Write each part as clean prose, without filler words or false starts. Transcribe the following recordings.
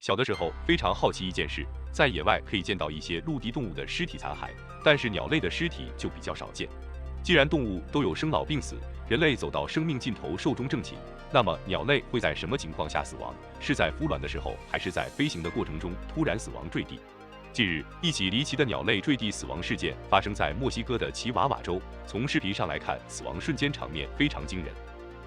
小的时候非常好奇一件事，在野外可以见到一些陆地动物的尸体残骸，但是鸟类的尸体就比较少见。既然动物都有生老病死，人类走到生命尽头寿终正寝，那么鸟类会在什么情况下死亡？是在孵卵的时候，还是在飞行的过程中突然死亡坠地？近日，一起离奇的鸟类坠地死亡事件发生在墨西哥的奇瓦瓦州。从视频上来看，死亡瞬间场面非常惊人。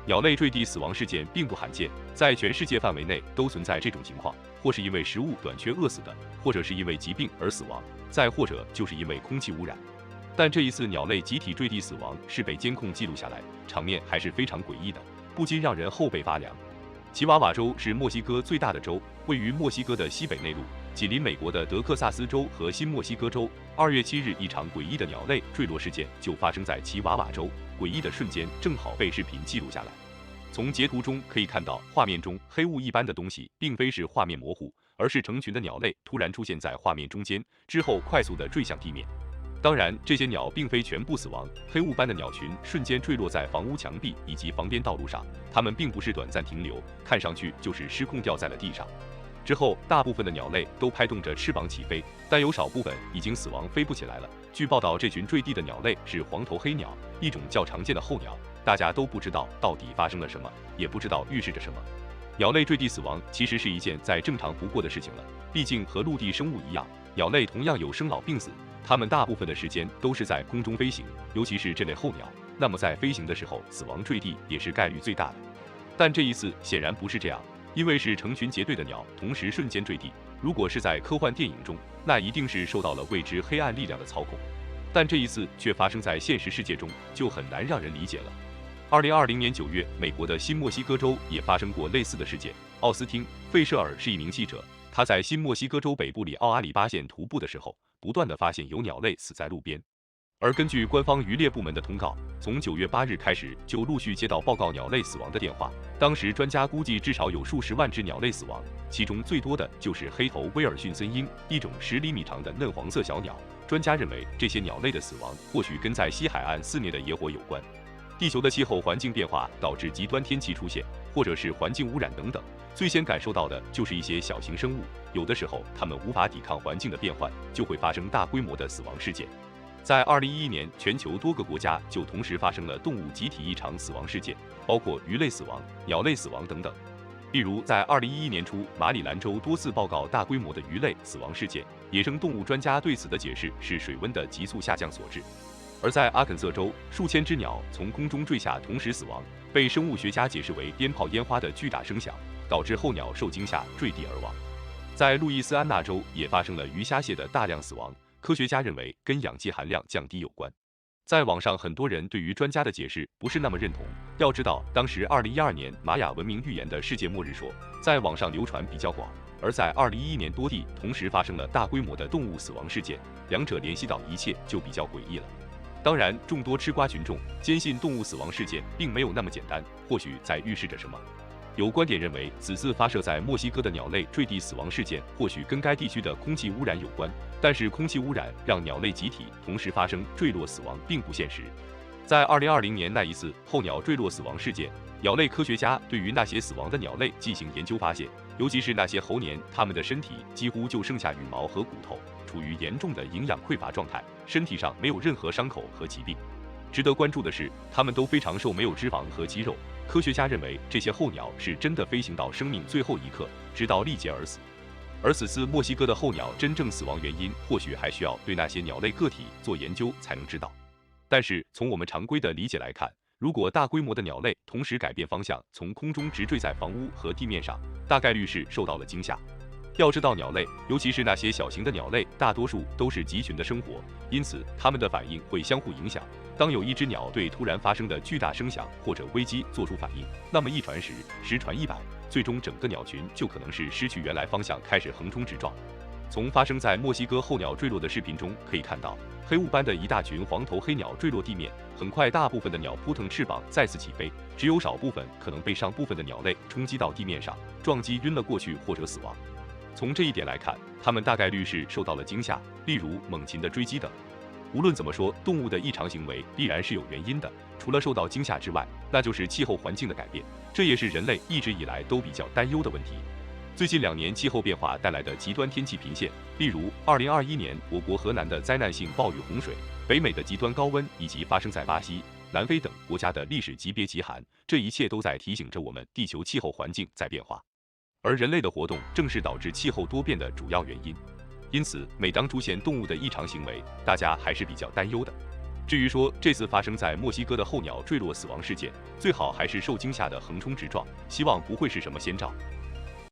鸟类坠地死亡事件并不罕见，在全世界范围内都存在这种情况，或是因为食物短缺饿死的，或者是因为疾病而死亡，再或者就是因为空气污染。但这一次鸟类集体坠地死亡是被监控记录下来，场面还是非常诡异的，不禁让人后背发凉。奇瓦瓦州是墨西哥最大的州，位于墨西哥的西北内陆，紧邻美国的德克萨斯州和新墨西哥州。2月7日，一场诡异的鸟类坠落事件就发生在奇瓦瓦州，诡异的瞬间正好被视频记录下来。从截图中可以看到，画面中黑雾一般的东西并非是画面模糊，而是成群的鸟类突然出现在画面中间，之后快速地坠向地面。当然，这些鸟并非全部死亡，黑雾般的鸟群瞬间坠落在房屋墙壁以及旁边道路上，它们并不是短暂停留，看上去就是失控掉在了地上。之后，大部分的鸟类都拍动着翅膀起飞，但有少部分已经死亡，飞不起来了。据报道，这群坠地的鸟类是黄头黑鸟，一种较常见的候鸟。大家都不知道到底发生了什么，也不知道预示着什么。鸟类坠地死亡其实是一件再正常不过的事情了，毕竟和陆地生物一样，鸟类同样有生老病死，它们大部分的时间都是在空中飞行，尤其是这类候鸟，那么在飞行的时候死亡坠地也是概率最大的。但这一次显然不是这样。因为是成群结队的鸟同时瞬间坠地，如果是在科幻电影中，那一定是受到了未知黑暗力量的操控。但这一次却发生在现实世界中，就很难让人理解了。2020年9月，美国的新墨西哥州也发生过类似的事件。奥斯汀·费舍尔是一名记者，他在新墨西哥州北部里奥阿里巴县徒步的时候，不断地发现有鸟类死在路边。而根据官方渔猎部门的通告，从9月8日开始就陆续接到报告鸟类死亡的电话。当时专家估计至少有数十万只鸟类死亡，其中最多的就是黑头威尔逊森鹰，一种10厘米长的嫩黄色小鸟。专家认为这些鸟类的死亡或许跟在西海岸肆虐的野火有关。地球的气候环境变化导致极端天气出现，或者是环境污染等等。最先感受到的就是一些小型生物，有的时候它们无法抵抗环境的变换，就会发生大规模的死亡事件。在2011年，全球多个国家就同时发生了动物集体异常死亡事件，包括鱼类死亡、鸟类死亡等等。例如，在2011年初，马里兰州多次报告大规模的鱼类死亡事件，野生动物专家对此的解释是水温的急速下降所致。而在阿肯色州，数千只鸟从空中坠下同时死亡，被生物学家解释为鞭炮烟花的巨大声响导致候鸟受惊吓坠地而亡。在路易斯安那州也发生了鱼虾蟹的大量死亡。科学家认为跟氧气含量降低有关。在网上，很多人对于专家的解释不是那么认同。要知道，当时2012年玛雅文明预言的世界末日说，在网上流传比较广，而在2011年多地同时发生了大规模的动物死亡事件，两者联系到一切就比较诡异了。当然，众多吃瓜群众坚信动物死亡事件并没有那么简单，或许在预示着什么。有观点认为，此次发射在墨西哥的鸟类坠地死亡事件或许跟该地区的空气污染有关，但是空气污染让鸟类集体同时发生坠落死亡并不现实。在2020年那一次候鸟坠落死亡事件，鸟类科学家对于那些死亡的鸟类进行研究，发现，尤其是那些猴年，它们的身体几乎就剩下羽毛和骨头，处于严重的营养匮乏状态，身体上没有任何伤口和疾病。值得关注的是，它们都非常瘦，没有脂肪和肌肉。科学家认为，这些候鸟是真的飞行到生命最后一刻，直到力竭而死。而此次墨西哥的候鸟真正死亡原因，或许还需要对那些鸟类个体做研究才能知道。但是从我们常规的理解来看，如果大规模的鸟类同时改变方向，从空中直坠在房屋和地面上，大概率是受到了惊吓。要知道，鸟类，尤其是那些小型的鸟类，大多数都是集群的生活，因此它们的反应会相互影响。当有一只鸟对突然发生的巨大声响或者危机做出反应，那么一传十，十传100，最终整个鸟群就可能是失去原来方向，开始横冲直撞。从发生在墨西哥候鸟坠落的视频中可以看到，黑雾般的一大群黄头黑鸟坠落地面，很快大部分的鸟扑腾翅膀再次起飞，只有少部分可能被上部分的鸟类冲击到地面上，撞击晕了过去或者死亡。从这一点来看，它们大概率是受到了惊吓，例如猛禽的追击等。无论怎么说，动物的异常行为必然是有原因的，除了受到惊吓之外，那就是气候环境的改变，这也是人类一直以来都比较担忧的问题。最近2年气候变化带来的极端天气频现，例如2021年我国河南的灾难性暴雨洪水，北美的极端高温，以及发生在巴西、南非等国家的历史级别极寒，这一切都在提醒着我们，地球气候环境在变化，而人类的活动正是导致气候多变的主要原因。因此，每当出现动物的异常行为，大家还是比较担忧的。至于说这次发生在墨西哥的候鸟坠落死亡事件，最好还是受惊吓的横冲直撞，希望不会是什么先兆。